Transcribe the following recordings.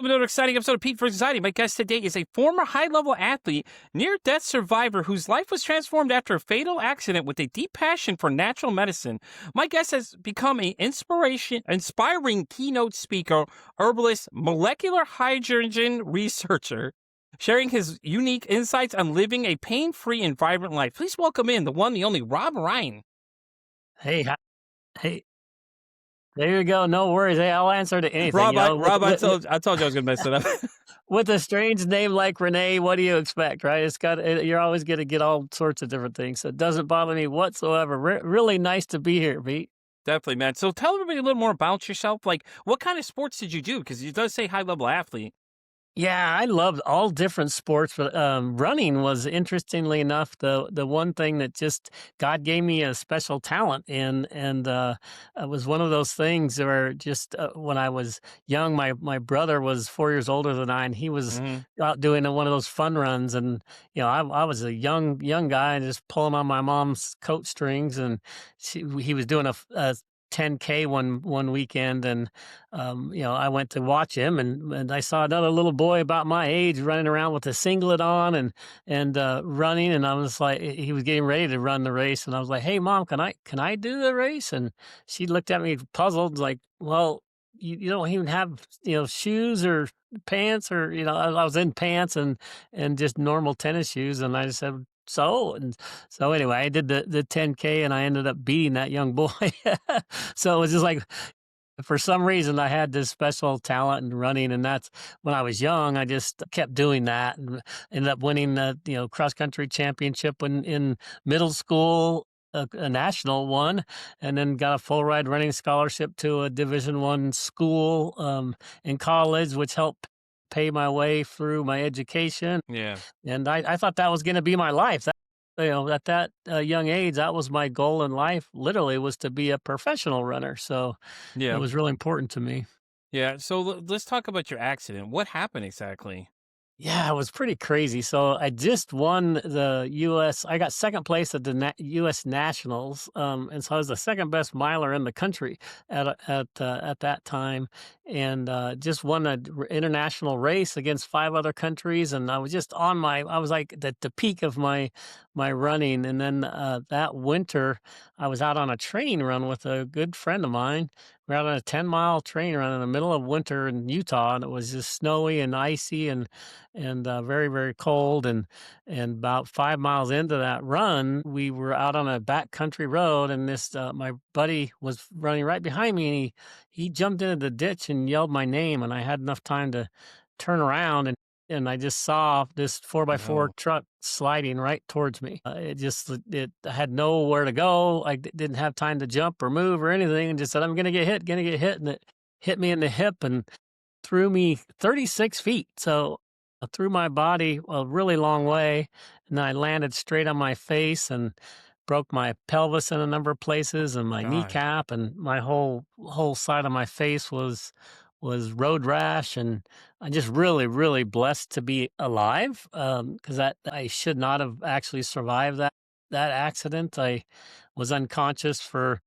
Another exciting episode of Pete for Society. My guest today is a former high-level athlete, near-death survivor whose life was transformed after a fatal accident with a deep passion for natural medicine. My guest has become an inspiring keynote speaker, herbalist, molecular hydrogen researcher, sharing his unique insights on living a pain-free and vibrant life. Please welcome in the one, the only Rob Rein. Hey, hey, there you go. No worries. Hey, I'll answer to anything. Rob, You I, know, Rob, I told you I was going to mess it up. with a strange name like Renee, what do you expect, right? You're always going to get all sorts of different things. So it doesn't bother me whatsoever. Really nice to be here, Pete. Definitely, man. So tell everybody a little more about yourself. Like, what kind of sports did you do? Because it does say high-level athlete. Yeah, I loved all different sports, but running was interestingly enough the one thing that just God gave me a special talent in, and it was one of those things where just when I was young, my brother was 4 years older than I, and he was Mhm. out doing one of those fun runs, and I was a young guy just pulling on my mom's coat strings, and he was doing a 10K one weekend, and I went to watch him, and I saw another little boy about my age running around with a singlet on and running, and I was like, he was getting ready to run the race, and I was like, "Hey, mom, can I do the race?" And she looked at me puzzled, like, "Well, you don't even have shoes or pants, or I was in pants and just normal tennis shoes," and I just said. So anyway, I did the 10K and I ended up beating that young boy. So it was just like for some reason, I had this special talent in running, and that's when I was young. I just kept doing that, and ended up winning the cross country championship in middle school, a national one, and then got a full ride running scholarship to a Division I school in college, which helped pay my way through my education. Yeah. And I thought that was gonna be my life. At that, young age, that was my goal in life, literally, was to be a professional runner, so it Yeah. was really important to me. Yeah. So let's talk about your accident. What happened exactly? Yeah, it was pretty crazy. So I just won the US. I got second place at the US Nationals, and so I was the second best miler in the country at that time, and just won an international race against 5 other countries. And I was just I was like at the peak of my running. And then that winter, I was out on a train run with a good friend of mine. We're out on a 10-mile train run in the middle of winter in Utah, and it was just snowy and icy and very, very cold, and about 5 miles into that run, we were out on a backcountry road, and this, my buddy was running right behind me, and he jumped into the ditch and yelled my name, and I had enough time to turn around, and I just saw this 4x4 No. truck sliding right towards me. It I had nowhere to go. I didn't have time to jump or move or anything, and just said, "I'm gonna gonna get hit," and it hit me in the hip and threw me 36 feet. So threw my body a really long way, and then I landed straight on my face and broke my pelvis in a number of places and my God. kneecap, and my whole side of my face was road rash. And I'm just really blessed to be alive, because that I should not have actually survived that accident. I was unconscious for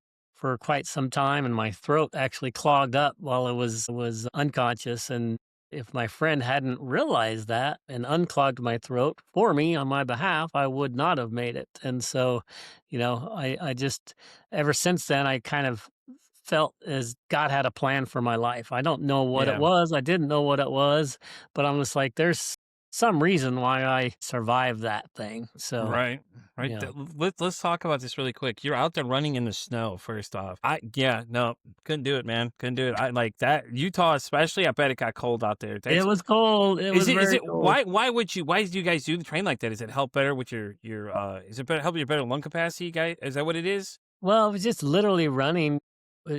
quite some time, and my throat actually clogged up while I was unconscious. And if my friend hadn't realized that and unclogged my throat for me on my behalf, I would not have made it. And so, I just ever since then I kind of felt as God had a plan for my life. I don't know what it Yeah. was. I didn't know what it was, but I'm just like, there's some reason why I survived that thing. So, Right. Right. yeah. Let's talk about this really quick. You're out there running in the snow. First off, yeah, no, couldn't do it, man. Couldn't do it. I like that Utah, especially. I bet it got cold out there. It That's was cold. It is was it. Is very it cold. why do you guys do the train like that? Does it help better with your is it better help your better lung capacity, guy? Is that what it is? Well, it was just literally running.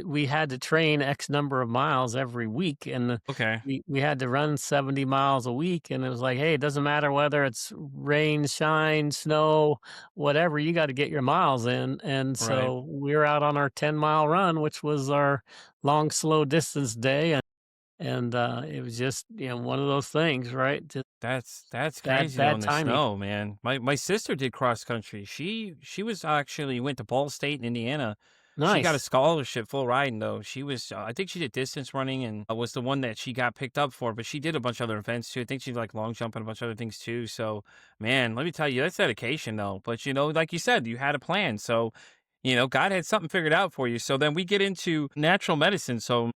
We had to train X number of miles every week, and Okay. we had to run 70 miles a week. And it was like, hey, it doesn't matter whether it's rain, shine, snow, whatever, you got to get your miles in. And Right. so we were out on our 10-mile run, which was our long, slow distance day. And it was just, one of those things, right? Just That's bad, crazy though bad in the timing. snow, man. My sister did cross country. She was actually went to Ball State in Indiana. She got a Nice. scholarship, full ride, though. She was, I think she did distance running and was the one that she got picked up for, but she did a bunch of other events too. I think she did like long jump and a bunch of other things too. So, man, let me tell you, that's dedication though. But, like you said, you had a plan. So, God had something figured out for you. So then we get into natural medicine. So,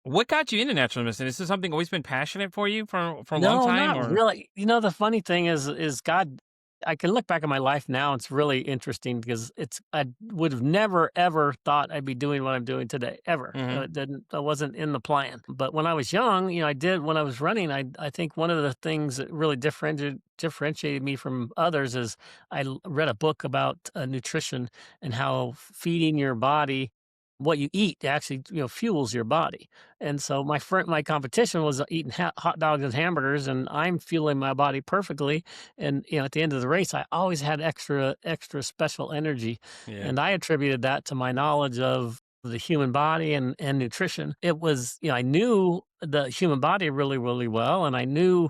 what got you into natural medicine? Is this something always been passionate for you for a long No, time, not or? really. The funny thing is God. I can look back at my life now. It's really interesting because I would have never ever thought I'd be doing what I'm doing today ever. Hmm. It didn't. That wasn't in the plan. But when I was young, I did when I was running. I think one of the things that really differentiated me from others is read a book about nutrition and how feeding your body what you eat actually fuels your body. And so my competition was eating hot dogs and hamburgers, and I'm fueling my body perfectly. And at the end of the race, I always had extra special energy, Yeah. and I attributed that to my knowledge of the human body and nutrition. It was I knew the human body really really well, and I knew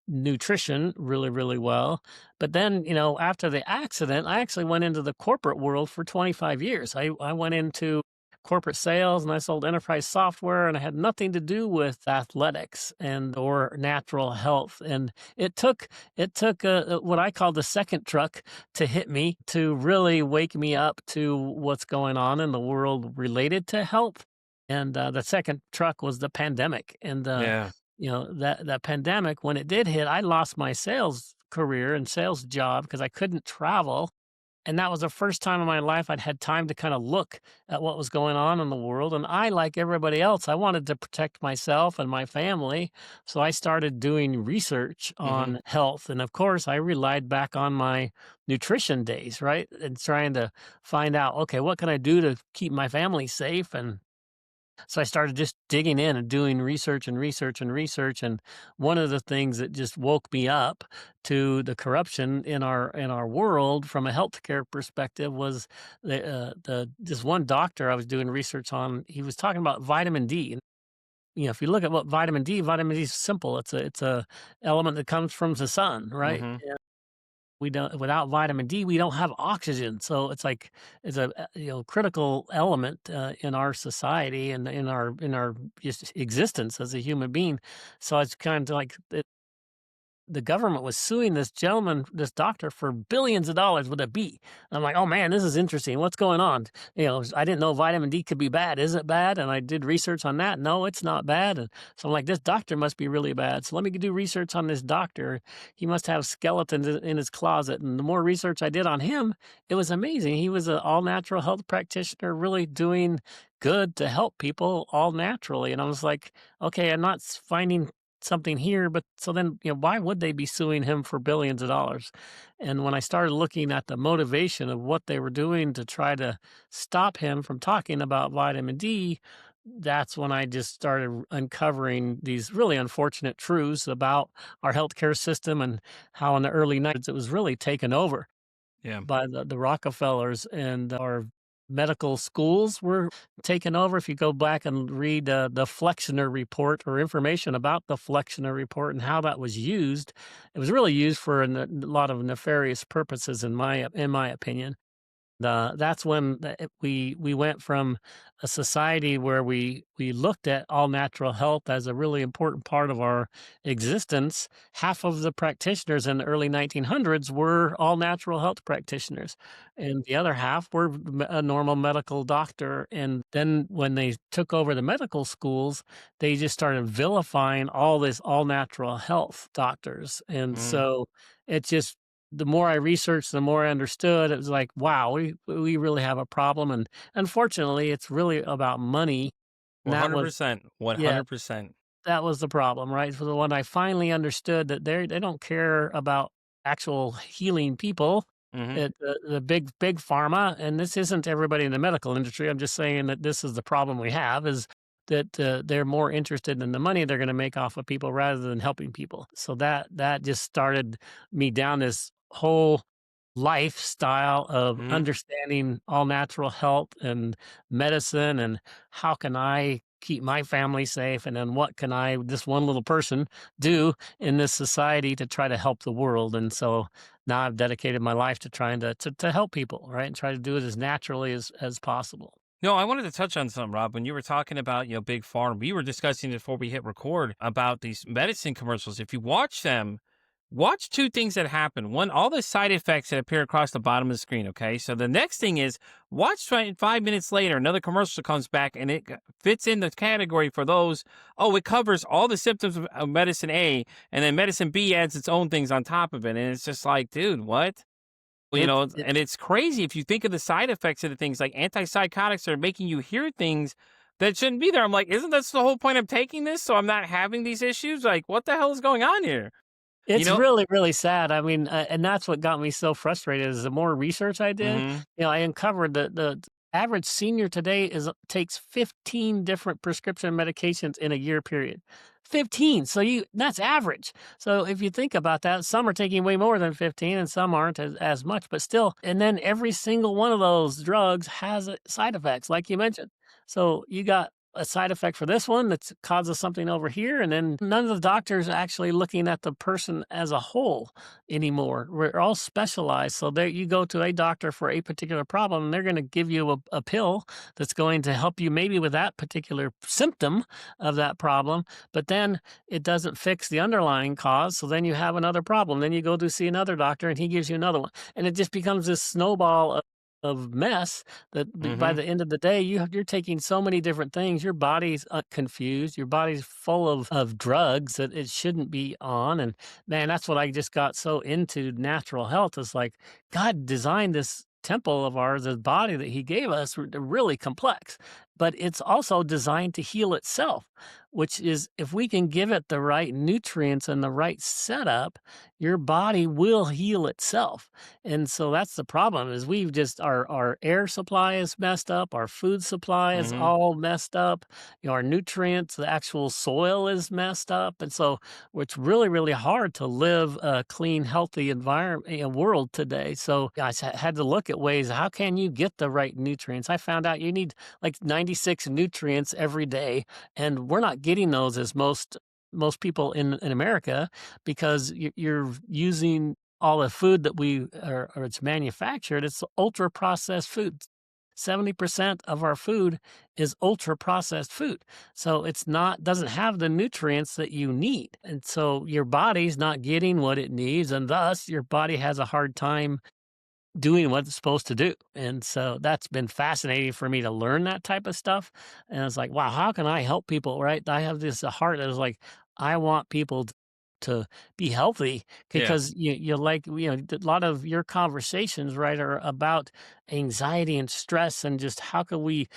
nutrition really, really well. But then, after the accident, I actually went into the corporate world for 25 years. I went into corporate sales and I sold enterprise software, and I had nothing to do with athletics and or natural health. And it took what I call the second truck to hit me to really wake me up to what's going on in the world related to health. And the second truck was the pandemic. And Yeah. that pandemic, when it did hit, I lost my sales career and sales job because I couldn't travel, and that was the first time in my life I'd had time to kinda look at what was going on in the world, and I, like everybody else, I wanted to protect myself and my family, so I started doing research Hmm. on health, and, of course, I relied back on my nutrition days, right, and trying to find out, "Okay, what can I do to keep my family safe?" And so I started just digging in and doing research and research and research. And one of the things that just woke me up to the corruption in our world from a healthcare perspective was the this one doctor I was doing research on. He was talking about vitamin D. And, if you look at what vitamin D is simple. It's a element that comes from the sun, right? Hmm. We don't without vitamin D, we don't have oxygen. So it's like it's a critical element in our society and in our just existence as a human being. So it's kind of like the government was suing this gentleman, this doctor, for billions of dollars with a B. And I'm like, oh man, this is interesting. What's going on? I didn't know vitamin D could be bad. Is it bad? And I did research on that. No, it's not bad. And so I'm like, this doctor must be really bad. So let me do research on this doctor. He must have skeletons in his closet. And the more research I did on him, it was amazing. He was an all natural health practitioner, really doing good to help people all naturally. And I was like, okay, I'm not finding something here, but so then, why would they be suing him for billions of dollars? And when I started looking at the motivation of what they were doing to try to stop him from talking about vitamin D, that's when I just started uncovering these really unfortunate truths about our healthcare system and how in the early 90s it was really taken over Yeah. by the Rockefellers, and our medical schools were taken over. If you go back and read the Flexner report or information about the Flexner report and how that was used, it was really used for a lot of nefarious purposes, in my opinion. That's when we went from a society where we looked at all natural health as a really important part of our existence. Half of the practitioners in the early 1900s were all natural health practitioners, and the other half were a normal medical doctor. And then when they took over the medical schools, they just started vilifying all this all natural health doctors, and Mm. so it just the more I researched, the more I understood. It was like, wow, we really have a problem, and unfortunately, it's really about money. And that was 100%. yeah, 100%. that was the problem, right? So when I finally understood that they don't care about actual healing people, Mhm. the big pharma, and this isn't everybody in the medical industry. I'm just saying that this is the problem we have is that they're more interested in the money they're going to make off of people rather than helping people. So that just started me down this whole lifestyle of Mhm. understanding all natural health and medicine and how can I keep my family safe, and then what can I, this one little person, do in this society to try to help the world. And so now I've dedicated my life to trying to help people, right, and try to do it as naturally as possible. No, I wanted to touch on something, Rob. When you were talking about, big farm, we were discussing before we hit record about these medicine commercials. If you watch them, watch two things that happen. One, all the side effects that appear across the bottom of the screen. Okay. So the next thing is watch 5 minutes later, another commercial comes back and it fits in the category for those. Oh, it covers all the symptoms of medicine A, and then medicine B adds its own things on top of it. And it's just like, dude, what? Well, It and it's crazy if you think of the side effects of the things like antipsychotics are making you hear things that shouldn't be there. I'm like, isn't that the whole point of taking this? So I'm not having these issues? Like, what the hell is going on here? You It's know? really, really sad. I mean, and that's what got me so frustrated is the more research I did, Hmm. I uncovered that the average senior today takes 15 different prescription medications in a year period. 15. So that's average. So if you think about that, some are taking way more than 15 and some aren't as much, but still. And then every single one of those drugs has side effects, like you mentioned. So you got a side effect for this one that causes something over here, and then none of the doctors are actually looking at the person as a whole anymore. We're all specialized. So there you go to a doctor for a particular problem, and they're going to give you a pill that's going to help you maybe with that particular symptom of that problem, but then it doesn't fix the underlying cause. So then you have another problem. Then you go to see another doctor and he gives you another one. And it just becomes this snowball of mess that by Hmm. the end of the day, you're taking so many different things. Your body's confused. Your body's full of drugs that it shouldn't be on. And man, that's what I just got so into natural health. Is like God designed this temple of ours, this body that He gave us, really complex, but it's also designed to heal itself. Which is, if we can give it the right nutrients and the right setup, your body will heal itself. And so that's the problem is we've just our air supply is messed up, our food supply is Hmm. all messed up, our nutrients, the actual soil is messed up. And so it's really, really hard to live a clean, healthy environment world today. So I had to look at ways, how can you get the right nutrients? I found out you need like 96 nutrients every day, and we're not getting those as most people in America because you're using all the food that we or it's manufactured, it's ultra processed food. 70% of our food is ultra processed food. So it's not doesn't have the nutrients that you need. And so your body's not getting what it needs, and thus your body has a hard time doing what it's supposed to do. And so that's been fascinating for me to learn that type of stuff. And it's like, wow, how can I help people? Right. I have this a heart that is like, I want people to be healthy Yeah. because you like, a lot of your conversations, right, are about anxiety and stress and just how can we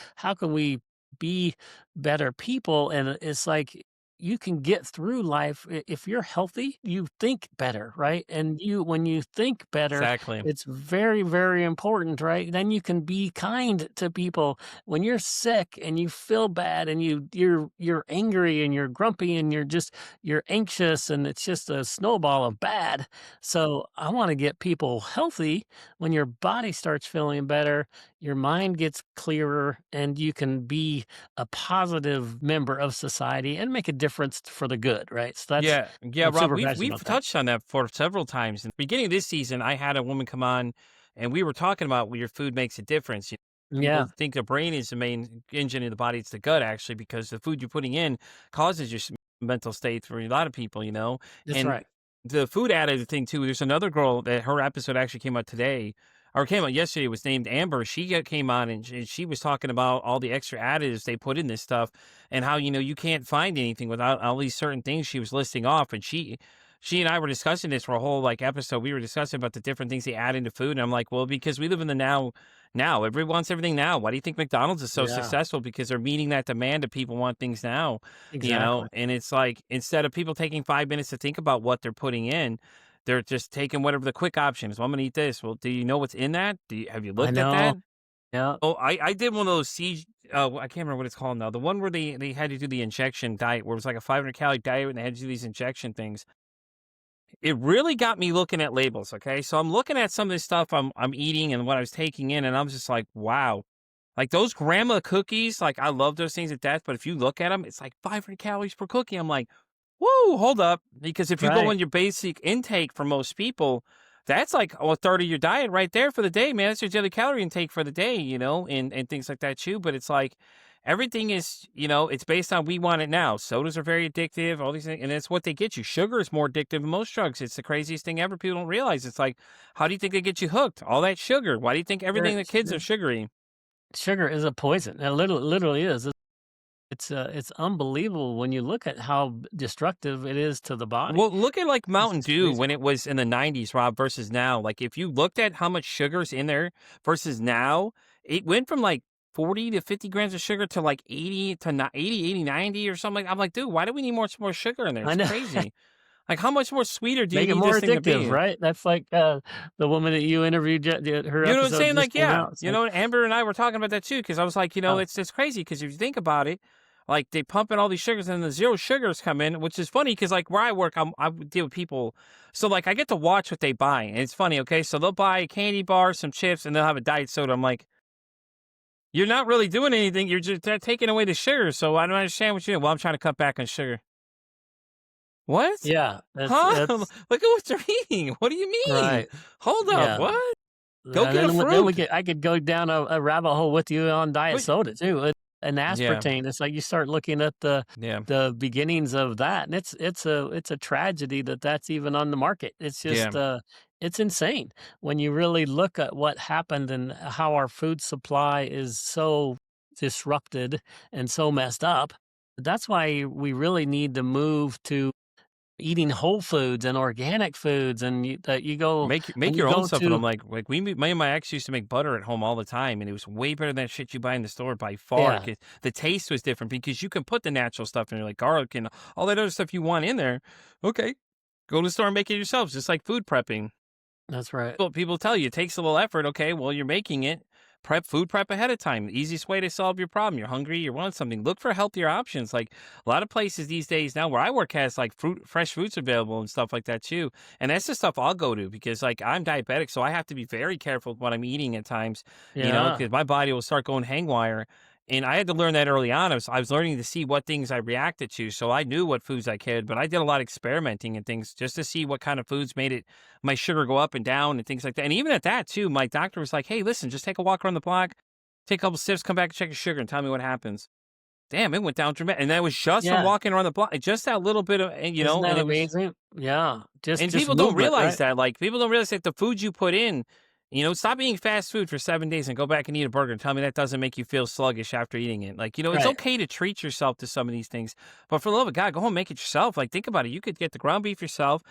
be better people. And it's like, you can get through life if you're healthy, you think better, right? And when you think better, Exactly. it's very, very important, right? Then you can be kind to people. When you're sick and you feel bad and you're angry and you're grumpy and you're anxious and it's just a snowball of bad. So I want to get people healthy. When your body starts feeling better, your mind gets clearer and you can be a positive member of society and make a difference for the good, right? So Yeah, yeah, I'm Rob, super we've passionate we've about that. touched on that for several times. In the beginning of this season, I had a woman come on, and we were talking about where your food makes a difference. Yeah, People think the brain is the main engine in the body. It's the gut, actually, because the food you're putting in causes your mental state for a lot of people. that's And right. the food additive thing too. There's another girl that her episode actually came out today, or came out yesterday. It was named Amber. She came on and she was talking about all the extra additives they put in this stuff and how you can't find anything without all these certain things she was listing off. And she and I were discussing this for a whole episode. We were discussing about the different things they add into food, and I'm like, well, because we live in the now. Now everyone wants everything now. Why do you think McDonald's is so Yeah, successful? Because they're meeting that demand that people want things now. exactly. And it's like, instead of people taking 5 minutes to think about what they're putting in, they're just taking whatever the quick option is. Well, I'm gonna eat this. Well, do you know what's in that? Have you I looked at know. that? Yeah, Oh, I did one of those siege. I can't remember what it's called now. The one where they had to do the injection diet, where it was like a 500 calorie diet, and they had to do these injection things. It really got me looking at labels. Okay, so I'm looking at some of this stuff I'm eating and what I was taking in, and I'm just like, wow. Like those grandma cookies, like I love those things to death, but if you look at them, it's like 500 calories per cookie. I'm like, whoa, hold up. Because if you go Right. on your basic intake for most people, that's like a third of your diet right there for the day, man. That's your daily calorie intake for the day, and things like that too. But it's like everything is, it's based on we want it now. Sodas are very addictive, all these things, and it's what they get you. Sugar is more addictive than most drugs. It's the craziest thing ever. People don't realize. It's like, how do you think they get you hooked? All that sugar. Why do you think everything Sure, the kids are sure. sugary? Sugar is a poison. It literally is. It's unbelievable when you look at how destructive it is to the body. Well, look at like It's Mountain just Dew crazy. when it was in the 90s, Rob, versus now. Like if you looked at how much sugar's in there versus now, it went from like 40 to 50 grams of sugar to like 80 to 80, 90 or something. I'm like, dude, why do we need more sugar in there? I It's know. crazy. Like how much more sweeter do you Make it need more this thing to addictive, be? right? That's like, the woman that you interviewed, her You know what I'm episode saying? just Like, came yeah, out. It's like, Amber and I were talking about that too, because I was like, oh, it's crazy because if you think about it, like they pump in all these sugars and the zero sugars come in, which is funny because like where I work, I deal with people, so like I get to watch what they buy, and it's funny. Okay, so they'll buy a candy bar, some chips, and they'll have a diet soda. I'm like, you're not really doing anything. You're just taking away the sugar. So I don't understand what you're doing. Well, I'm trying to cut back on sugar. What? yeah, Huh? that's Look at what you're eating. What do you mean? right. Hold up. Yeah. What? Go And get a then we fruit. could I could go down a rabbit hole with you on diet But soda too, and yeah, aspartame. It's like you start looking at yeah, the beginnings of that, and it's a tragedy that that's even on the market. It's yeah. just, it's insane when you really look at what happened and how our food supply is so disrupted and so messed up. That's why we really need to move to eating whole foods and organic foods, and you go when Make you your own go stuff, and to I'm like me and my ex used to make butter at home all the time, and it was way better than shit you buy in the store by far. yeah, 'Cause the taste was different because you can put the natural stuff in there, like garlic and all that other stuff you want in there. Okay, go to the store and make it yourselves, just like food prepping. that's right. Well, people tell you it takes a little effort. Okay, well, you're making it. Food prep ahead of time. The easiest way to solve your problem. You're hungry, you want something. Look for healthier options. Like a lot of places these days now where I work has like fresh fruits available and stuff like that too. And that's the stuff I'll go to because like I'm diabetic, so I have to be very careful with what I'm eating at times, Yeah, because my body will start going hangwire. And I had to learn that early on. I was learning to see what things I reacted to. So I knew what foods I could, but I did a lot of experimenting and things just to see what kind of foods made my sugar go up and down and things like that. And even at that too, my doctor was like, "Hey, listen, just take a walk around the block, take a couple sips, come back and check your sugar and tell me what happens." Damn, it went down dramatic. And that was just from yeah. walking around the block. Just that little bit of, Isn't and that it was, amazing? Yeah, and just people don't movement, realize right? that. Like people don't realize that the food you put in, stop eating fast food for 7 days and go back and eat a burger and tell me that doesn't make you feel sluggish after eating it. Like, it's Right. okay to treat yourself to some of these things, but for the love of God, go home and make it yourself. Like, think about it. You could get the ground beef yourself,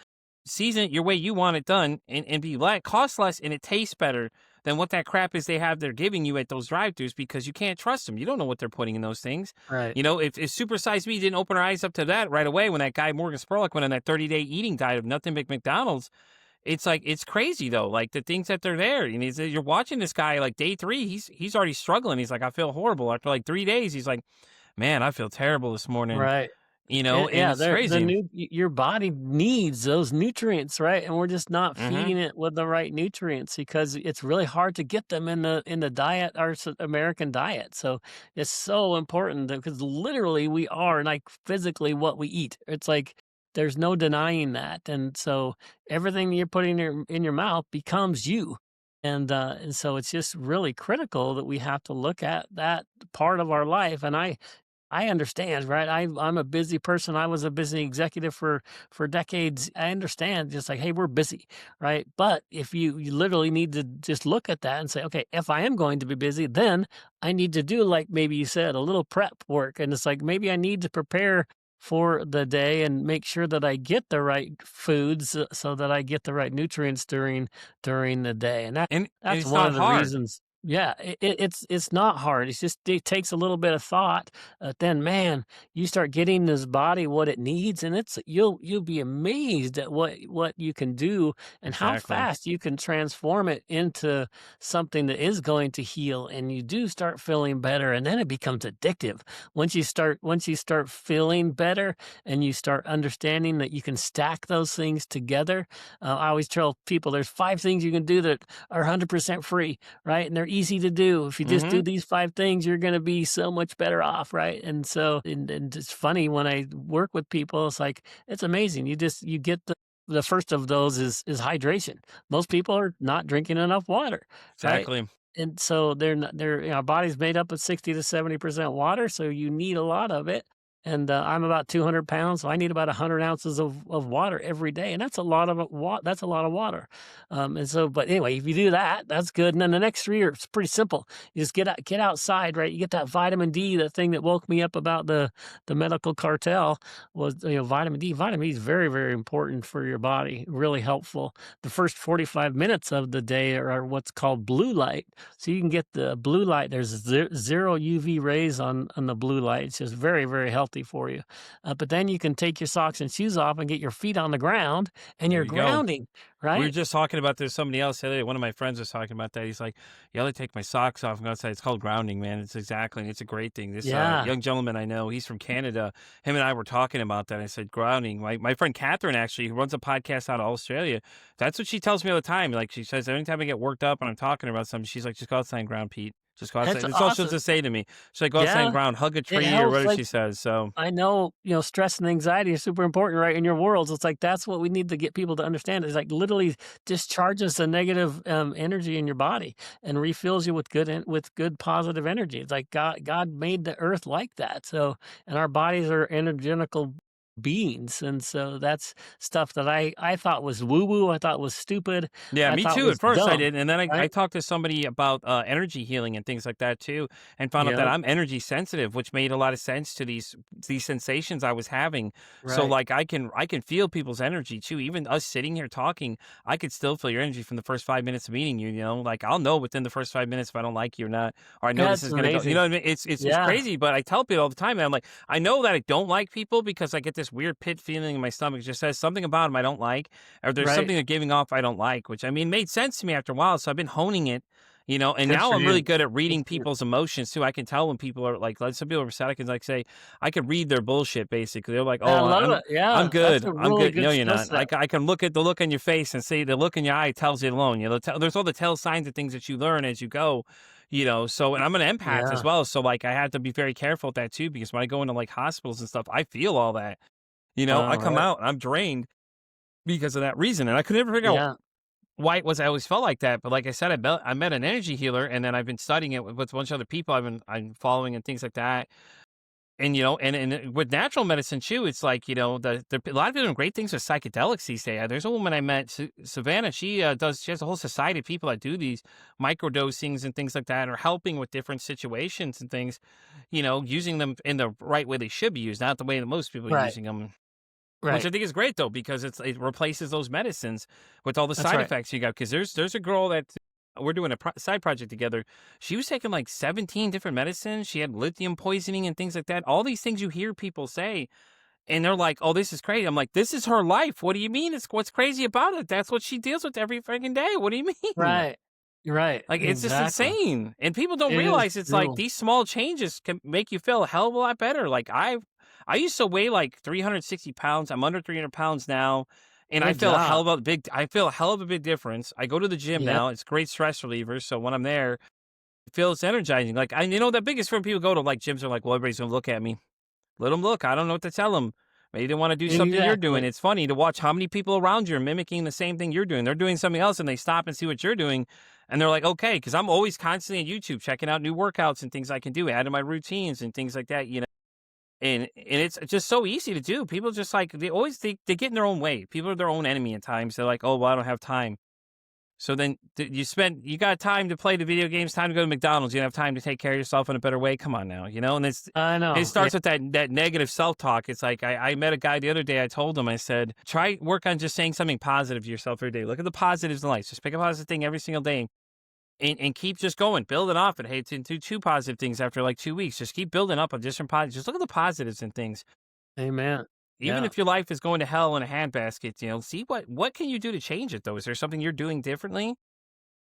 season it your way you want it done, and be like cost less and it tastes better than what that crap is they're giving you at those drive-thrus because you can't trust them. You don't know what they're putting in those things. Right. If Super Size Me didn't open our eyes up to that right away when that guy Morgan Spurlock went on that 30-day eating diet of nothing but McDonald's, it's like it's crazy though. Like the things that they're there. You're watching this guy like day 3, he's already struggling. He's like, I feel horrible after like 3 days. He's like, man, I feel terrible this morning. Right. And Yeah, it's the crazy. your body needs those nutrients, right? And we're just not Hmm. feeding it with the right nutrients because it's really hard to get them in the diet, our American diet. So it's so important because literally we are like physically what we eat. It's like there's no denying that, and so everything you're putting in your mouth becomes you. And so it's just really critical that we have to look at that part of our life. And I understand, right? I'm a busy person. I was a busy executive for decades. I understand just like, hey, we're busy, right? But if you literally need to just look at that and say, okay, if I am going to be busy, then I need to do like maybe you said, a little prep work. And it's like maybe I need to prepare for the day and make sure that I get the right foods so that I get the right nutrients during the day. And And that's it's one not of the hard. reasons. Yeah, it's not hard. It's just it takes a little bit of thought. Then, man, you start getting this body what it needs, and it's you'll be amazed at what you can do and how Exactly. fast you can transform it into something that is going to heal. And you do start feeling better, and then it becomes addictive. Once you start feeling better, and you start understanding that you can stack those things together. I always tell people there's 5 things you can do that are 100% free, right? And they're easy to do. If you just do Mhm. these 5 things, you're gonna be so much better off, right? And so and it's funny when I work with people, it's like, it's amazing. You get the first of those is hydration. Most people are not drinking enough water, right? Exactly. And so they're not they're our body's made up of 60 to 70% water, so you need a lot of it. And, I'm about 200 pounds, so I need about 100 ounces of water every day, and that's a lot of that's a lot of water. And so but anyway, if you do that, that's good, and then the next 3 are it's pretty simple. You just get outside, right? You get that vitamin D, the thing that woke me up about the medical cartel was, vitamin D. Vitamin D is very, very important for your body, really helpful. The first 45 minutes of the day are what's called blue light. So you can get the blue light. There's zero UV rays on the blue light. It's just very, very healthy for you. But then you can take your socks and shoes off and get your feet on the ground, and There you're you go. grounding, We were right? just talking about this somebody else the other day. One of my friends was talking about that. He's like, "Yeah, I take my socks off and go outside." It's called grounding, man. It's a great thing. This Yeah, young gentleman I know, he's from Canada. Him and I were talking about that. I said grounding. My friend Catherine actually, who runs a podcast out of Australia, that's what she tells me all the time. Like she says, anytime I get worked up and I'm talking about something, she's like, "Just go outside and ground, Pete. Just go outside." that's That's all she'll awesome. just say to me. She's like, "Go outside and Yeah, ground, hug a it tree," or helps. whatever Like she says. So I know, stress and anxiety are super important, right, in your worlds. It's like that's what we need to get people to understand. Is like literally discharges the negative energy in your body and refills you with with good positive energy. It's like God made the earth like that. So and our bodies are energetical beings, and so that's stuff that I thought was woo woo. I thought was stupid. yeah, I me thought too. At was first I dumb, did. And then I right? talked to somebody about energy healing and things like that too, and found out that Yep. I'm energy sensitive, which made a lot of sense to these sensations I was having. So Right. like I can feel people's energy too. Even us sitting here talking, I could still feel your energy from the first 5 minutes of meeting you, you know. Like I'll know within the first 5 minutes if I don't like you or not, or I know this That's is gonna go. You know amazing. what I mean? It's Yeah. crazy, but I tell people all the time, and I'm like, I know that I don't like people because I get this weird pit feeling in my stomach. It just says something about them I don't like, or there's Right. something they're giving off I don't like, which I mean made sense to me after a while. So I've been honing it, and Good now for I'm really you. good at Good reading for you. people's emotions too. I can tell when people are like some people are upset. I can like say, I can read their bullshit basically. They're like, I "Oh, love it. I'm Yeah, that's good. a I'm really good." good No, you're skill not. set. I can look at the look on your face and see the look in your eye tells you alone. There's all the tell signs of things that you learn as you go. So and I'm an empath as Yeah. well. So like I had to be very careful with that too because when I go into like hospitals and stuff, I feel all that. I Wow, come right. out, I'm drained because of that reason. And I could never figure out Yeah. why it was I always felt like that. But like I said, I met an energy healer, and then I've been studying it with a bunch of other people I'm following and things like that. And with natural medicine too, it's like a lot of people doing great things with psychedelics these days. There's a woman I met, Savannah. She has a whole society of people that do these microdosings and things like that, or helping with different situations and things. Using them in the right way they should be used, not the way that most people are Right. using them. Which I Right. think is great though, because it replaces those medicines with all the That's side right. effects you got. Because there's a girl that we're doing a side project together. She was taking like 17 different medicines. She had lithium poisoning and things like that. All these things you hear people say, and they're like, "Oh, this is crazy." I'm like, "This is her life. What do you mean? It's what's crazy about it? That's what she deals with every freaking day. What do you mean?" Right. Right. Like, it's just Exactly. insane, and people don't It is realize it's like true. these small changes can make you feel a hell of a lot better. Like, I used to weigh like 360 pounds. I'm under 300 pounds now, and Good job. I feel a hell of a big difference. I go to the gym Yep. now. It's great stress reliever, so when I'm there, it feels energizing. Like, the biggest when people go to like gyms are like, "Well, everybody's gonna look at me." Let them look. I don't know what to tell them. Maybe they want to do something you're doing. Exactly. It's funny to watch how many people around you are mimicking the same thing you're doing. They're doing something else and they stop and see what you're doing. And they're like, okay, because I'm always constantly on YouTube checking out new workouts and things I can do, add to my routines and things like that. And it's just so easy to do. People just like they get in their own way. People are their own enemy at times. They're like, oh well, I don't have time. So then you got time to play the video games, time to go to McDonald's. You don't have time to take care of yourself in a better way. Come on now, and I it know. Yeah. starts with that negative self talk. It's like I met a guy the other day. I told him, I said, try work on just saying something positive to yourself every day. Look at the positives in life. Just pick a positive thing every single day and keep just going. Build it off. And hey, it's into two positive things after like 2 weeks. Just keep building up on different positives. Just look at the positives and things. Amen. Even Yeah. if your life is going to hell in a handbasket, see what can you do to change it though? Is there something you're doing differently?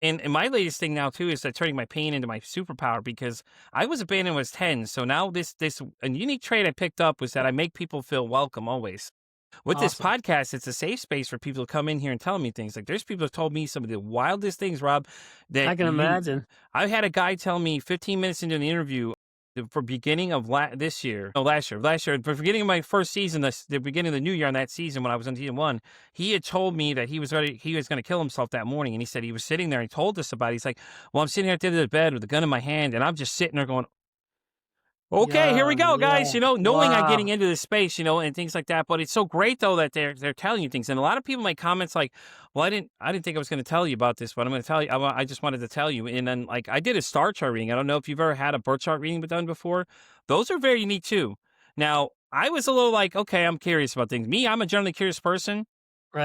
And my latest thing now too is that turning my pain into my superpower because I was abandoned when I was 10. So now this a unique trait I picked up was that I make people feel welcome always. With this Awesome. podcast, it's a safe space for people to come in here and tell me things. Like there's people who told me some of the wildest things, Rob, that I can imagine. I had a guy tell me 15 minutes into the interview for beginning of this year, no, last year, for beginning of my first season, the beginning of the new year on that season when I was on season one, he had told me that he was going to kill himself that morning. And he said he was sitting there and he told us about it. He's like, well, I'm sitting here at the end of the bed with a gun in my hand and I'm just sitting there going, okay, here we Yeah, go, guys. yeah. Knowing I'm getting Wow. into this space, and things like that. But it's so great though that they're telling you things. And a lot of people make comments like, "Well, I didn't think I was going to tell you about this, but I'm going to tell you. I just wanted to tell you." And then like I did a star chart reading. I don't know if you've ever had a birth chart reading done before. Those are very unique too. Now I was a little like, okay, I'm curious about things. Me, I'm a generally curious person.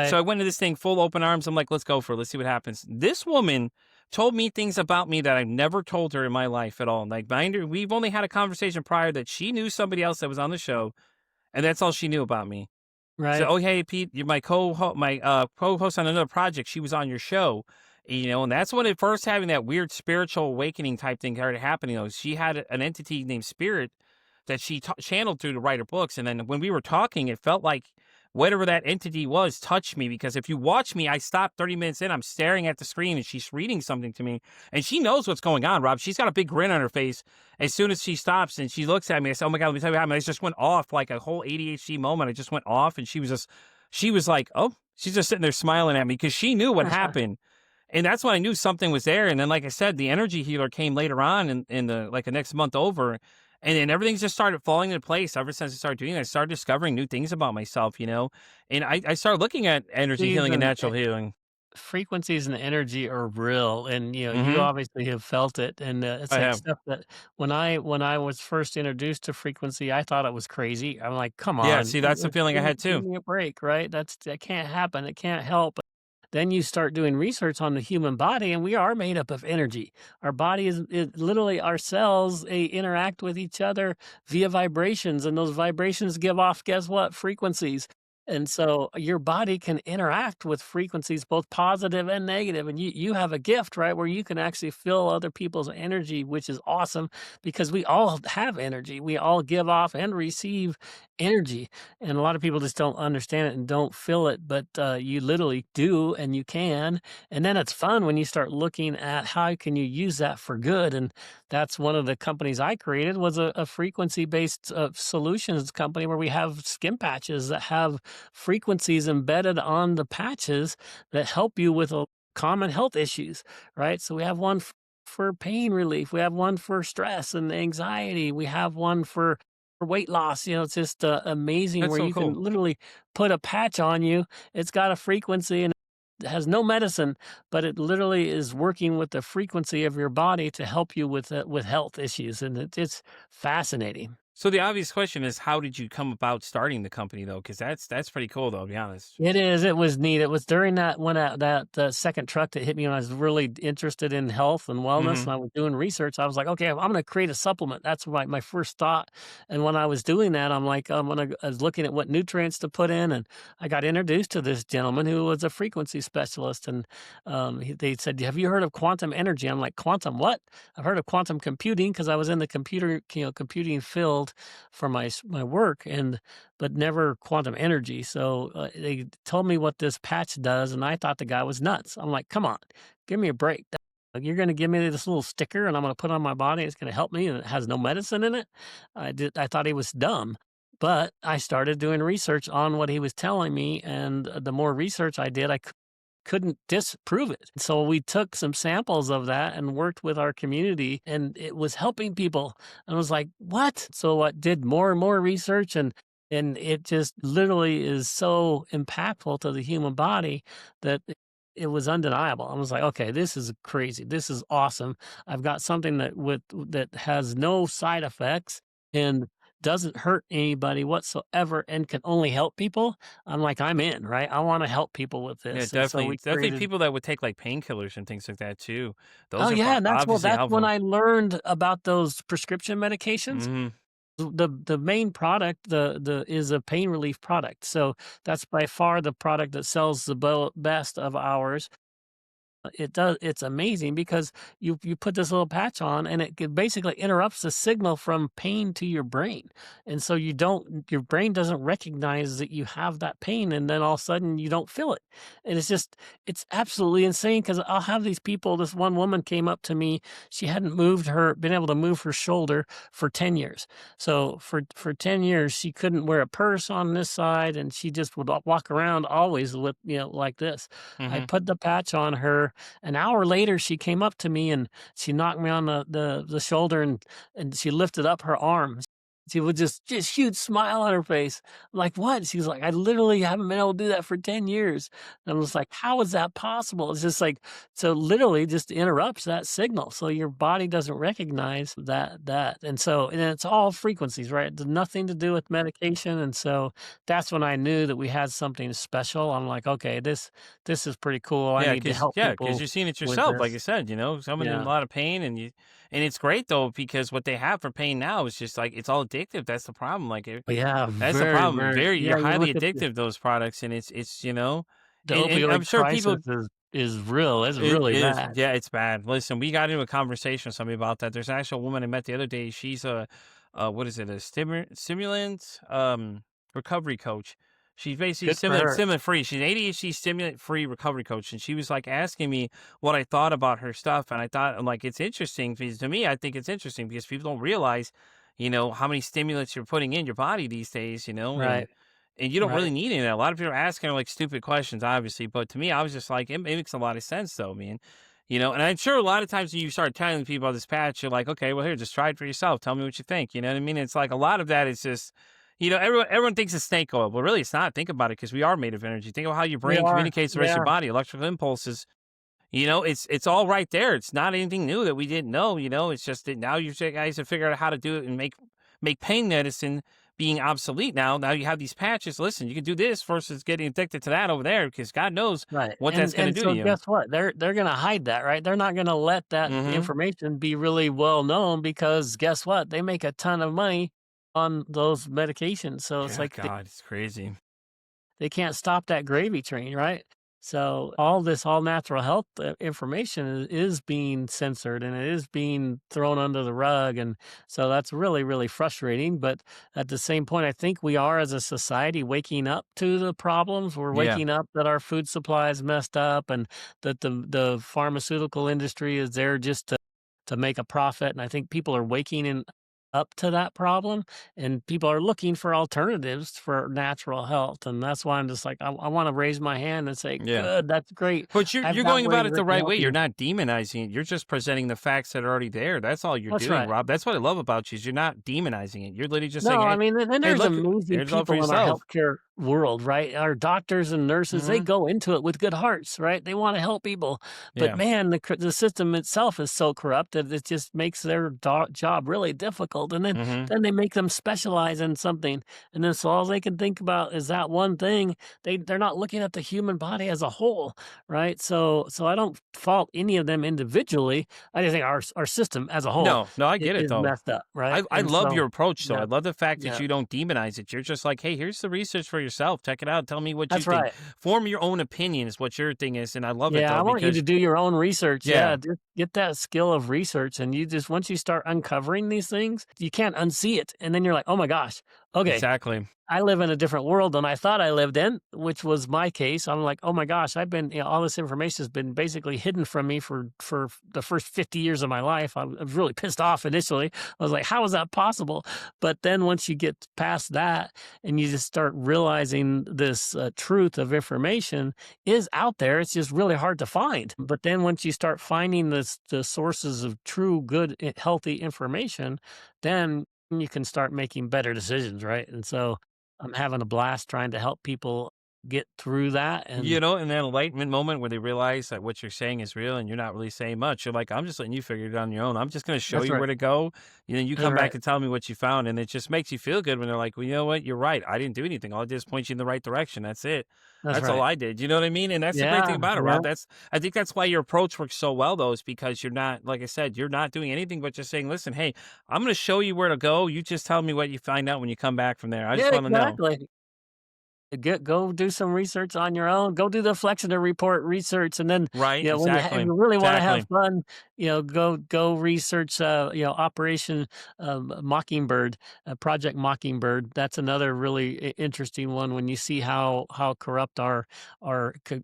So Right. I went into this thing full open arms. I'm like, let's go for it. Let's see what happens. This woman told me things about me that I've never told her in my life at all. Like, mind her, we've only had a conversation prior that she knew somebody else that was on the show, and that's all she knew about me. So, Right. oh hey Pete, you're my co-host on another project. She was on your show, and that's when it first having that weird spiritual awakening type thing started happening. She had an entity named Spirit that she channeled through to write her books. And then when we were talking, it felt like whatever that entity was touched me because if you watch me, I stopped 30 minutes in, I'm staring at the screen and she's reading something to me and she knows what's going on, Rob. She's got a big grin on her face. As soon as she stops and she looks at me, I say, oh my God, let me tell you what happened. I just went off like a whole ADHD moment. I just went off and she was like, oh, she's just sitting there smiling at me because she knew what happened. And that's when I knew something was there. And then, like I said, the energy healer came later on in the like the next month over. And then everything just started falling into place ever since I started doing it. I started discovering new things about myself, and I started looking at energy These healing and and natural healing. frequencies and energy are real, and you Hmm. obviously have felt it, and it's I like have. stuff that when I was first introduced to frequency, I thought it was crazy. I'm like, come Yeah, on, see, that's the feeling I had give too. me a break, right? That can't happen. It can't help. Then you start doing research on the human body, and we are made up of energy. Our body is literally our cells. They interact with each other via vibrations, and those vibrations give off, guess what? Frequencies. And so your body can interact with frequencies, both positive and negative. And you have a gift, right, where you can actually feel other people's energy, which is awesome because we all have energy. We all give off and receive energy. And a lot of people just don't understand it and don't feel it, but you literally do, and you can. And then it's fun when you start looking at how can you use that for good. And that's one of the companies I created was a frequency based solutions company where we have skin patches that have frequencies embedded on the patches that help you with common health issues, right? So we have one for pain relief, we have one for stress and anxiety, we have one for weight loss. It's just amazing That's where so you can cool. literally put a patch on you. It's got a frequency and it has no medicine, but it literally is working with the frequency of your body to help you with health issues, and it's fascinating. So the obvious question is, how did you come about starting the company though? Because that's pretty cool though, to be honest. It is, it was neat. It was during that second truck that hit me when I was really interested in health and wellness, Hmm. and I was doing research. I was like, "Okay, I'm gonna create a supplement." That's my first thought, and when I was doing that, I'm like, I was looking at what nutrients to put in, and I got introduced to this gentleman who was a frequency specialist, and, they said, "Have you heard of quantum energy?" I'm like, "Quantum what?" I've heard of quantum computing because I was in the computing field for my work, and but never quantum energy. So they told me what this patch does, and I thought the guy was nuts. I'm like, come on, give me a break. You're going to give me this little sticker, and I'm going to put it on my body. It's going to help me, and it has no medicine in it. I thought he was dumb. But I started doing research on what he was telling me, and the more research I did, couldn't disprove it. So we took some samples of that and worked with our community, and it was helping people. And I was like, "What?" So I did more and more research, and it just literally is so impactful to the human body that it was undeniable. I was like, "Okay, this is crazy. This is awesome. I've got something that has no side effects and doesn't hurt anybody whatsoever and can only help people." I'm like, "I'm in, right? I wanna help people with Yeah, this." And so definitely. we It's definitely created. people that would take like painkillers and things like that too. Oh, Those are yeah, and obviously that's when helpful. I learned about those prescription medications. Hmm. The main product, the is a pain relief product, so that's by far the product that sells the best of ours. It's amazing because you put this little patch on and basically interrupts the signal from pain to your brain. And so your brain doesn't recognize that you have that pain, and then all of a sudden you don't feel it. And it's absolutely insane because I'll have these people. This one woman came up to me. She hadn't been able to move her shoulder for 10 years. So for 10 years, she couldn't wear a purse on this side, and she just would walk around always with, like this. I Hmm. put the patch on her. An hour later, she came up to me and she knocked me on the shoulder, and she lifted up her arm. She would just huge smile on her face. I'm like, "What?" She's like, "I literally haven't been able to do that for 10 years." And I was like, "How is that possible?" It's just like, so literally just interrupts that signal. So your body doesn't recognize that. And it's all frequencies, right? It's nothing to do with medication. And so that's when I knew that we had something special. I'm like, "Okay, this is pretty cool. I need to help Yeah, because people you're seeing it with yourself, like this." you said, someone in a Yeah. lot of pain, and it's great though because what they have for pain now is just like it's all addictive. That's the problem. But yeah, That's the very, problem. very, Very, yeah, you're you highly look at addictive those products, and the and I'm opioid sure people. crisis is real. It's It really is, bad. yeah, it's bad. Listen, we got into a conversation with somebody about that. There's an actual woman I met the other day. She's what is it, a stimulant recovery coach. She's basically Good for her. stimulant free. She's an ADHD stimulant free recovery coach, and she was like asking me what I thought about her stuff, and I thought, I'm like, it's interesting because to me, I think it's interesting because people don't realize, how many stimulants you're putting in your body these days, Right, and you don't really right. need any of that. A lot of people are asking her like stupid questions, obviously, but to me, I was just like, it makes a lot of sense, though, man. And I'm sure a lot of times when you start telling people about this patch, you're like, okay, well, here, just try it for yourself. Tell me what you think. You know what I mean? It's like a lot of that is just, everyone thinks it's snake oil, but really, it's not. Think about it, because we are made of energy. Think about how your We brain are, communicates with the rest of your yeah. body, electrical impulses. It's all right there. It's not anything new that we didn't know. It's just that now you guys have figured out how to do it and make pain medicine being obsolete now. Now you have these patches. Listen, you can do this versus getting addicted to that over there because God knows Right, what that's going to and do to so you. guess what? They're gonna hide that, right? They're not gonna let that Mm-hmm. information be really well known because guess what? They make a ton of money on those medications, so it's Yeah, like God, it's crazy. they can't stop that gravy train, right? So all this all natural health information is being censored and it is being thrown under the rug, and so that's really really frustrating. But at the same point, I think we are as a society waking up to the problems. We're Yeah. waking up that our food supply is messed up, and that the pharmaceutical industry is there just to make a profit. And I think people are waking up to that problem, and people are looking for alternatives for natural health. And that's why I'm just like, I want to raise my hand and say, Yeah. good, that's great. But you're I've you're got going ways about it that the can right help way. You're you. not demonizing it. You're just presenting the facts that are already there. That's all you're That's doing, right. Rob. That's what I love about you is you're not demonizing it. You're literally just saying, No, I "Hey, mean, and hey, there's look, amazing here's love for people in our yourself." healthcare world, right? Our doctors and nurses, they Mhm. go into it with good hearts, right? They want to help people. But Yeah. man, the system itself is so corrupt that it just makes their job really difficult. And Mhm. then they make them specialize in something. And then so all they can think about is that one thing. They're not looking at the human body as a whole, right? So I don't fault any of them individually. I just think our system as a whole No, no, I get it is though. messed up, right? I And love so your approach though. yeah, I love the fact that yeah. you don't demonize it. You're just like, "Hey, here's the research for yourself. Check it out. Tell me what you That's think. right. Form your own opinion," is what your thing is, and I love it Yeah, though I want you to because do your own research. yeah, Yeah, just get that skill of research, and you just once you start uncovering these things, you can't unsee it, and then you're like, "Oh my gosh, okay, exactly. I live in a different world than I thought I lived in," which was my case. I'm like, "Oh my gosh, all this information has been basically hidden from me for the first 50 years of my life." I was really pissed off initially. I was like, "How is that possible?" But then once you get past that and you just start realizing this truth of information is out there, it's just really hard to find. But then once you start finding the sources of true, good, healthy information, then you can start making better decisions, right? And so I'm having a blast trying to help people get through that. And In that enlightenment moment where they realize that what you're saying is real and you're not really saying much, you're like, I'm just letting you figure it out on your own. I'm just going to show that's you right. where to go. And then you That's come back right. and tell me what you found. And it just makes you feel good when they're like, well, you know what? You're right. I didn't do anything. All I did is point you in the right direction. That's it. That's That's all right. I did. You know what I mean? And that's the great thing Yeah. about it, Yeah. Rob. I think that's why your approach works so well, though, is because you're not, like I said, you're not doing anything but just saying, listen, hey, I'm going to show you where to go. You just tell me what you find out when you come back from there. I just Yeah, want to know. exactly. Go do some research on your own. Go do the Flexiter report research, and then Right, if exactly, you really want to have exactly. fun, go research. Operation Mockingbird, Project Mockingbird. That's another really interesting one when you see how corrupt our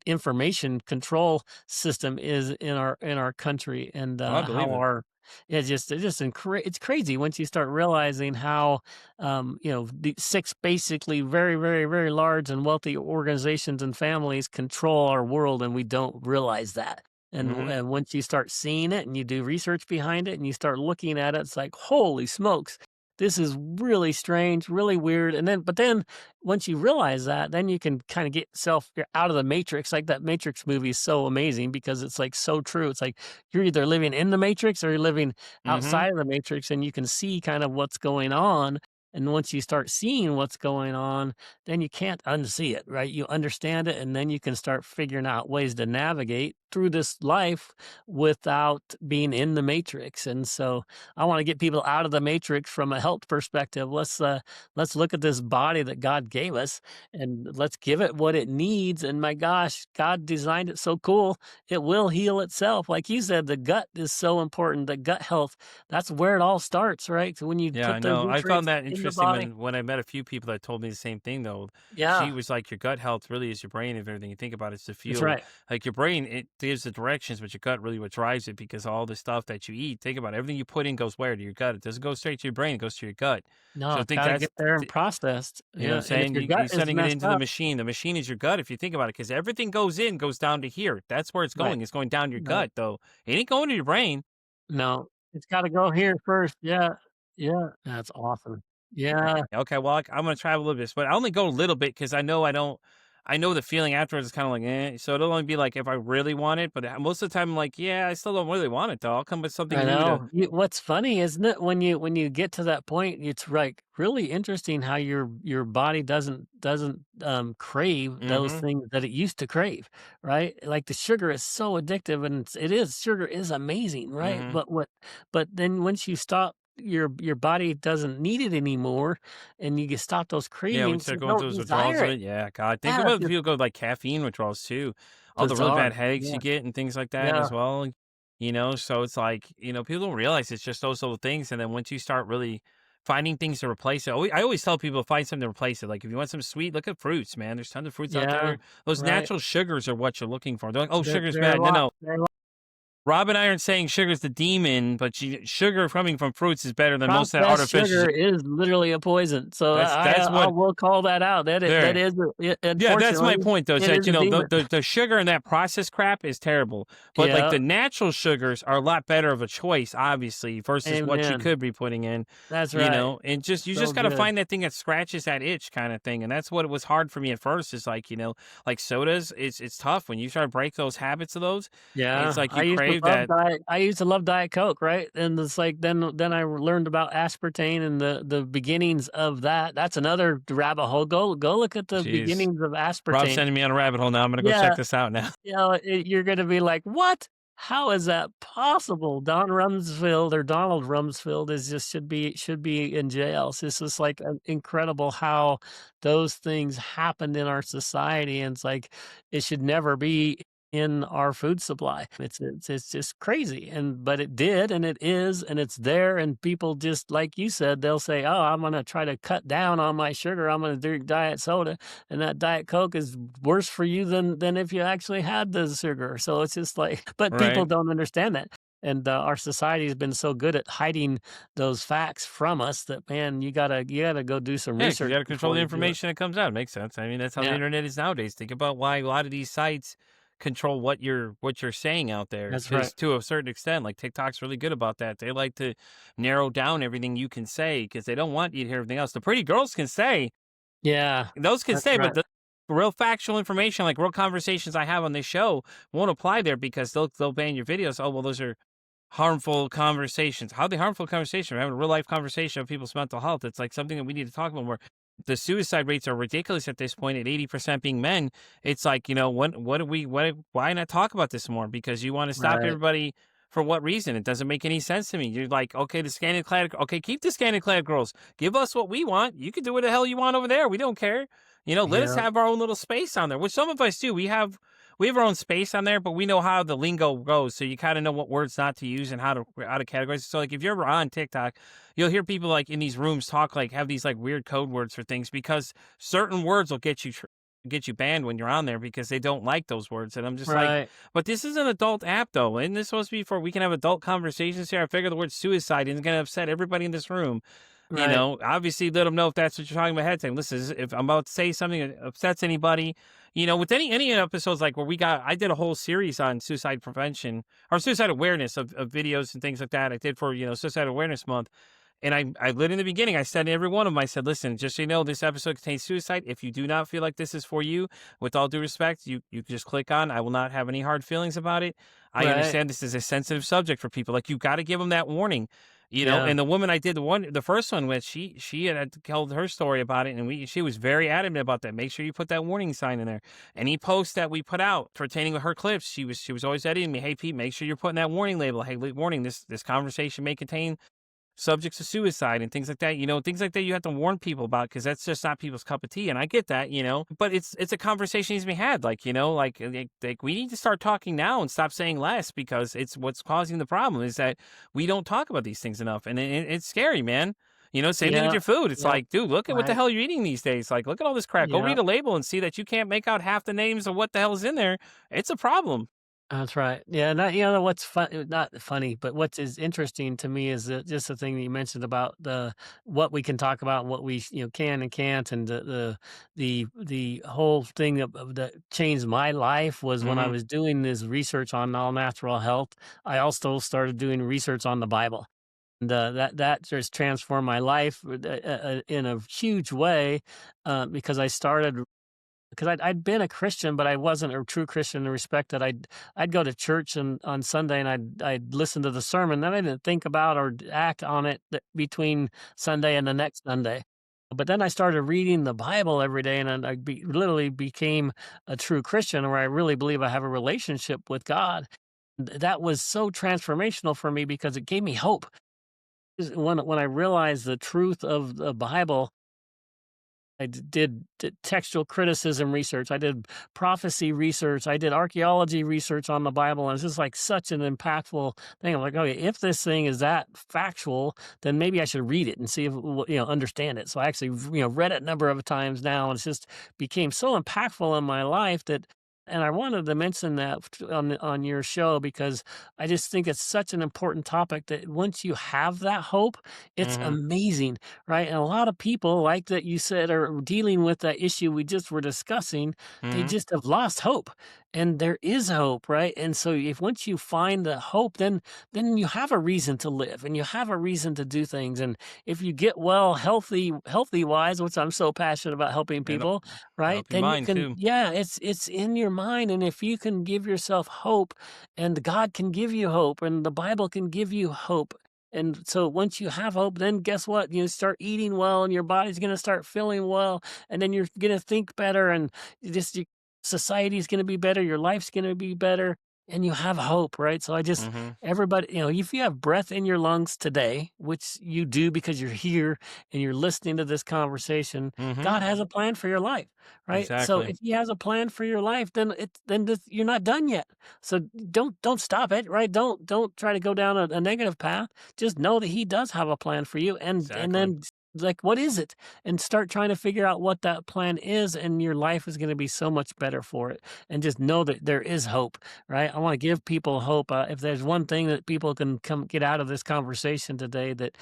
information control system is in our country, and Oh, I believe how it. our it's crazy once you start realizing how the six basically very, very, very large and wealthy organizations and families control our world, and we don't realize that. Mhm. And once you start seeing it and you do research behind it and you start looking at it, it's like, holy smokes, this is really strange, really weird. But then once you realize that, then you can kind of get yourself out of the matrix. Like that Matrix movie is so amazing because it's like so true. It's like you're either living in the matrix or you're living Mhm. outside of the matrix, and you can see kind of what's going on. And once you start seeing what's going on, then you can't unsee it, right? You understand it, and then you can start figuring out ways to navigate through this life without being in the matrix. And so I want to get people out of the matrix from a health perspective. Let's look at this body that God gave us, and let's give it what it needs. And my gosh, God designed it so cool. It will heal itself. Like you said, the gut is so important. The gut health, that's where it all starts, right? So when you Yeah, I put the know. I found nutrients that in the interesting body. when I met a few people that told me the same thing though. She Yeah, was like, your gut health really is your brain and everything you think about it's the that's fuel. right. Like your brain, it gives the directions, but your gut really what drives it because all the stuff that you eat, think about it, everything you put in goes where? To your gut. It doesn't go straight to your brain, it goes to your gut. No, So I it's think gotta that's get there and processed. you know what I'm Yeah, and if saying? your gut You're is sending it messed into the up, machine. The machine is your gut if you think about it, because everything goes down to here. That's where it's right, going. It's going down your right. gut, though. It ain't going to your brain. No, it's gotta go here first. Yeah, yeah, that's awesome. Yeah, Okay, well, I'm gonna try a little bit, but I only go a little bit because I know I don't. I know the feeling afterwards is kind of like, eh. So it'll only be like if I really want it, but most of the time, I'm like, yeah, I still don't really want it though. I'll come with something I new to. know. What's funny, isn't it, when you get to that point, it's like really interesting how your body doesn't crave those Mm-hmm. things that it used to crave, right? Like the sugar is so addictive, and it is sugar is amazing, right? Mm-hmm. But then once you stop, your body doesn't need it anymore, and you stop those Yeah, when you cravings, start you going don't through those withdrawals desire of it. it, yeah, God, think Yeah, it's about the just people go like caffeine withdrawals too, all the really bizarre. bad headaches Yeah, you get and things like that yeah, as well. So it's like people don't realize it's just those little things, and then once you start really finding things to replace it, I always tell people find something to replace it. Like if you want some sweet, look at fruits, man. There's tons of fruits out yeah, there. Those right. natural sugars are what you're looking for. They're like, oh, sugar's They're bad. No, lost. no. Rob and I aren't saying sugar's the demon, but sugar coming from fruits is better than most of that Processed artificial. sugar is literally a poison, so That's I what will call that out. That there. is Yeah, that's my unfortunately, point though. Is it that is a demon. the sugar in that processed crap is terrible, but like Yeah, the natural sugars are a lot better of a choice, obviously, versus what you amen. could be putting in. That's right. And just you So just got to good. find that thing that scratches that itch, kind of thing. And that's what it was hard for me at first. Is like like sodas. It's tough when you try to break those habits of those. It's Yeah, like you crave that. I used to love Diet Coke, right? And it's like then I learned about aspartame and the beginnings of that. That's another rabbit hole. Go look at the Jeez, beginnings of Rob's aspartame. sending me on a rabbit hole now. I'm gonna go check Yeah, this out now. you're gonna be like, "What? How is that possible?" Donald Rumsfeld is just should be in jail. So it's just like incredible how those things happened in our society, and it's like it should never be in our food supply. It's just crazy, but it did, and it is, and it's there, and people just like you said, they'll say, "Oh, I'm gonna try to cut down on my sugar. I'm gonna drink diet soda." And that Diet Coke is worse for you than if you actually had the sugar. So it's just like, but people Right? don't understand that. And our society has been so good at hiding those facts from us that man, you gotta go do some Yeah, because you research got to control before the you do it. information that comes out. It makes sense. I mean, that's how the Yeah, internet is nowadays. Think about why a lot of these sites control what you're saying out there. that's right. Because to a certain extent, like TikTok's really good about that. They like to narrow down everything you can say because they don't want you to hear everything else. The pretty girls can say Yeah, those can that's say, but right. the real factual information, like real conversations I have on this show, won't apply there because they'll ban your videos. Oh well, those are harmful conversations. How are they harmful conversation? We're having a real life conversation of people's mental health. It's like something that we need to talk about more. The suicide rates are ridiculous at this point at 80% being men. It's like, what do why not talk about this more? Because you want to stop Right. everybody for what reason? It doesn't make any sense to me. You're like, okay, the scanning clad, okay, keep the scanning clad girls. Give us what we want. You can do what the hell you want over there. We don't care. Let us Yeah. have our own little space on there, which some of us do. We have our own space on there, but we know how the lingo goes. So you kind of know what words not to use and how to categorize it. So like if you're ever on TikTok, you'll hear people like in these rooms talk like have these like weird code words for things because certain words will get you banned when you're on there because they don't like those words. And I'm just like, Right. but this is an adult app though. Isn't this supposed to be for we can have adult conversations here? I figure the word suicide isn't going to upset everybody in this room. Right. Obviously let them know if that's what you're talking about ahead of time. Listen, if I'm about to say something that upsets anybody, with any episodes like where I did a whole series on suicide prevention or suicide awareness of videos and things like that. I did for, Suicide Awareness Month. And I lit in the beginning, I said to every one of them, I said, listen, just so you know, this episode contains suicide. If you do not feel like this is for you, with all due respect, you just click on. I will not have any hard feelings about it. I Right. understand this is a sensitive subject for people. Like you got to give them that warning. Yeah. And the woman I did the first one with, she had told her story about it, and she was very adamant about that. Make sure you put that warning sign in there. Any post that we put out pertaining to her clips, she was always editing me. Hey Pete, make sure you're putting that warning label. Hey, warning, this conversation may contain subjects to suicide and things like that. Things like that you have to warn people about because that's just not people's cup of tea. And I get that, but it's a conversation needs to be had. Like we need to start talking now and stop saying less because it's what's causing the problem is that we don't talk about these things enough. And it's scary, man. Same thing with Yeah. your food. It's Yeah. like, dude, look at what the Right. hell you're eating these days. Like, look at all this crap. Go Yeah. read a label and see that you can't make out half the names of what the hell is in there. It's a problem. That's right. Yeah, not what's fun not funny, but what is interesting to me is that just the thing that you mentioned about the what we can talk about, what we can and can't, and the whole thing that changed my life was when I Hmm. was doing this research on all natural health. I also started doing research on the Bible, and that just transformed my life in a huge way because I started because I'd been a Christian, but I wasn't a true Christian in the respect that I'd go to church and on Sunday and I'd listen to the sermon. Then I didn't think about or act on it between Sunday and the next Sunday. But then I started reading the Bible every day, and then literally became a true Christian, where I really believe I have a relationship with God. That was so transformational for me because it gave me hope. When I realized the truth of the Bible, I did textual criticism research. I did prophecy research. I did archaeology research on the Bible. And it's just like such an impactful thing. I'm like, okay, if this thing is that factual, then maybe I should read it and see if understand it. So I actually read it a number of times now, and it's just became so impactful in my life that. And I wanted to mention that on your show because I just think it's such an important topic that once you have that hope, it's Hmm. amazing, right? And a lot of people, like that you said, are dealing with that issue we just were discussing. They Hmm. just have lost hope, and there is hope, right? And so, if once you find the hope, then you have a reason to live, and you have a reason to do things. And if you get well, healthy wise, which I'm so passionate about helping It'll people, right? help your Then you mind can, too. yeah, it's in your mind, and if you can give yourself hope, and God can give you hope, and the Bible can give you hope, and so once you have hope, then guess what? You start eating well and your body's going to start feeling well. And then you're going to think better and your society's going to be better. Your life's going to be better. And you have hope, right? So Hmm. everybody, if you have breath in your lungs today, which you do because you're here and you're listening to this conversation, Hmm. God has a plan for your life, right? So Exactly. if He has a plan for your life, you're not done yet. So don't stop it, right? Don't try to go down a negative path. Just know that He does have a plan for you, and Exactly. then like, what is it? And start trying to figure out what that plan is, and your life is going to be so much better for it. And just know that there is hope, right? I want to give people hope. If there's one thing that people can come get out of this conversation today, that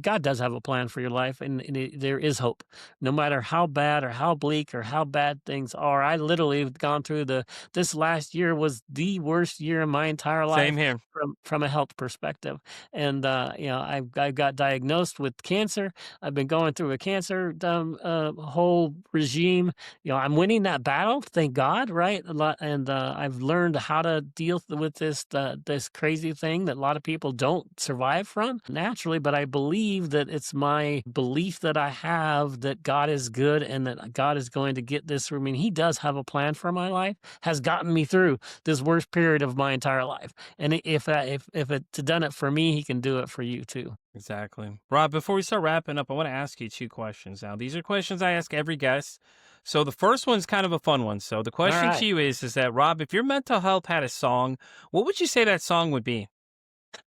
God does have a plan for your life, and there is hope, no matter how bad or how bleak or how bad things are. I literally have gone through this last year was the worst year in my entire Same life here. from a health perspective. And I got diagnosed with cancer. I've been going through a cancer whole regime. I'm winning that battle, thank God, right? A lot, and I've learned how to deal with this crazy thing that a lot of people don't survive from naturally. But I believe that it's my belief that I have that God is good and that God is going to get this through me. And He does have a plan for my life. Has gotten me through this worst period of my entire life. And if it's done it for me, He can do it for you too. Exactly. Rob, before we start wrapping up, I want to ask you two questions. Now, these are questions I ask every guest. So the first one's kind of a fun one. So the All question to right. you is that Rob, if your mental health had a song, what would you say that song would be?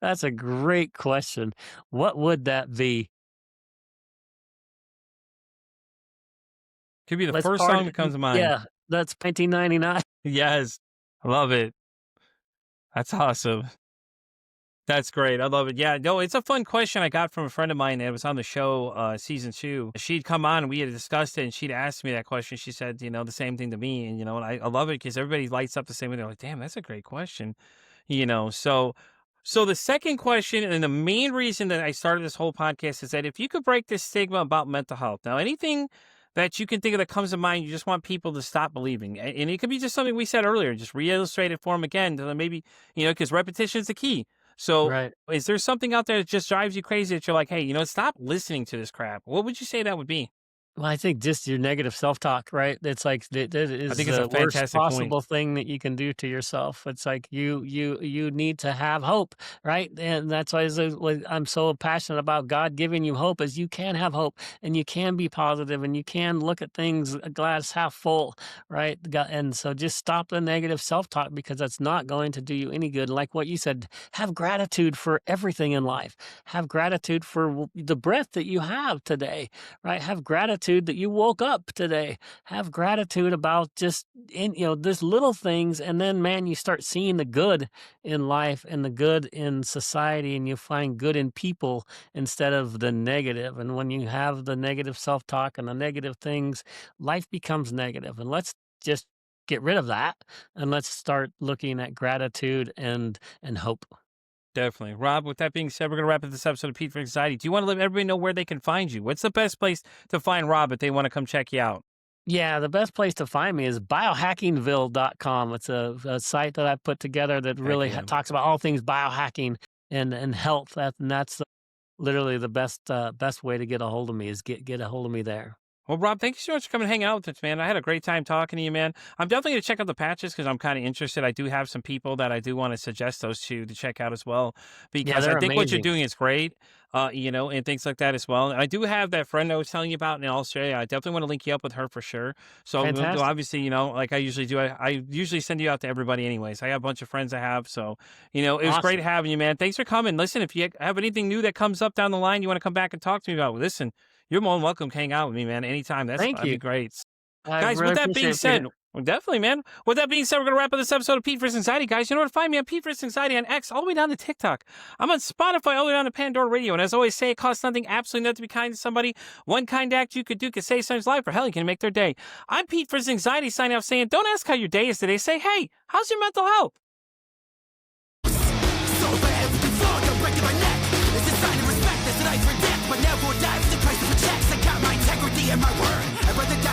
That's a great question. What would that be? Could be the Let's first part song that comes to mind. yeah, that's 1999. Yes. I love it. That's awesome. That's great. I love it. Yeah, no, it's a fun question I got from a friend of mine that was on the show, season 2. She'd come on and we had discussed it, and she'd asked me that question. She said, the same thing to me. And, and I love it because everybody lights up the same way. They're like, damn, that's a great question. So the second question and the main reason that I started this whole podcast is that if you could break this stigma about mental health, now anything that you can think of that comes to mind, you just want people to stop believing. And it could be just something we said earlier, just re-illustrate it for them again. To maybe, because repetition is the key. So Right. is there something out there that just drives you crazy that you're like, hey, stop listening to this crap? What would you say that would be? Well, I think just your negative self-talk, right? It's like that I is think it's a the worst fantastic point. possible thing that you can do to yourself. It's like you need to have hope, right? And that's why I'm so passionate about God giving you hope, is you can have hope and you can be positive and you can look at things a glass half full, right? And so just stop the negative self-talk, because that's not going to do you any good. Like what you said, have gratitude for everything in life. Have gratitude for the breath that you have today, right? Have gratitude that you woke up today. Have gratitude about just this little things, and then man, you start seeing the good in life and the good in society, and you find good in people instead of the negative. And when you have the negative self-talk and the negative things, life becomes negative. And let's just get rid of that, and let's start looking at gratitude and hope. Definitely. Rob, with that being said, we're going to wrap up this episode of Pete for Anxiety. Do you want to let everybody know where they can find you? What's the best place to find Rob if they want to come check you out? Yeah, the best place to find me is biohackingville.com. It's a site that I put together that Heck really yeah. talks about all things biohacking and health. That's literally the best way to get a hold of me, is get a hold of me there. Well, Rob, thank you so much for coming and hanging out with us, man. I had a great time talking to you, man. I'm definitely going to check out the patches because I'm kind of interested. I do have some people that I do want to suggest those to check out as well, Yeah, because I they're think what you're amazing. doing is great, and things like that as well. And I do have that friend I was telling you about in Australia. I definitely want to link you up with her for sure. So Fantastic. obviously, like I usually do, I usually send you out to everybody anyways. I have a bunch of friends I have. So, it was great Awesome. having you, man. Thanks for coming. Listen, if you have anything new that comes up down the line, you want to come back and talk to me about, listen, you're more than welcome to hang out with me, man, anytime. Thank That'd be you. great. I Guys, really with that being appreciate it, Peter. said, well, definitely, man. With that being said, we're going to wrap up this episode of Pete vs. Anxiety, guys. You know where to find me? I'm Pete vs. Anxiety on X, all the way down to TikTok. I'm on Spotify, all the way down to Pandora Radio. And as I always say, it costs nothing, absolutely nothing to be kind to somebody. One kind act you could do could save someone's life, or hell, you can make their day. I'm Pete vs. Anxiety signing off saying, don't ask how your day is today. Say, hey, how's your mental health? So bad, before you're breaking my neck.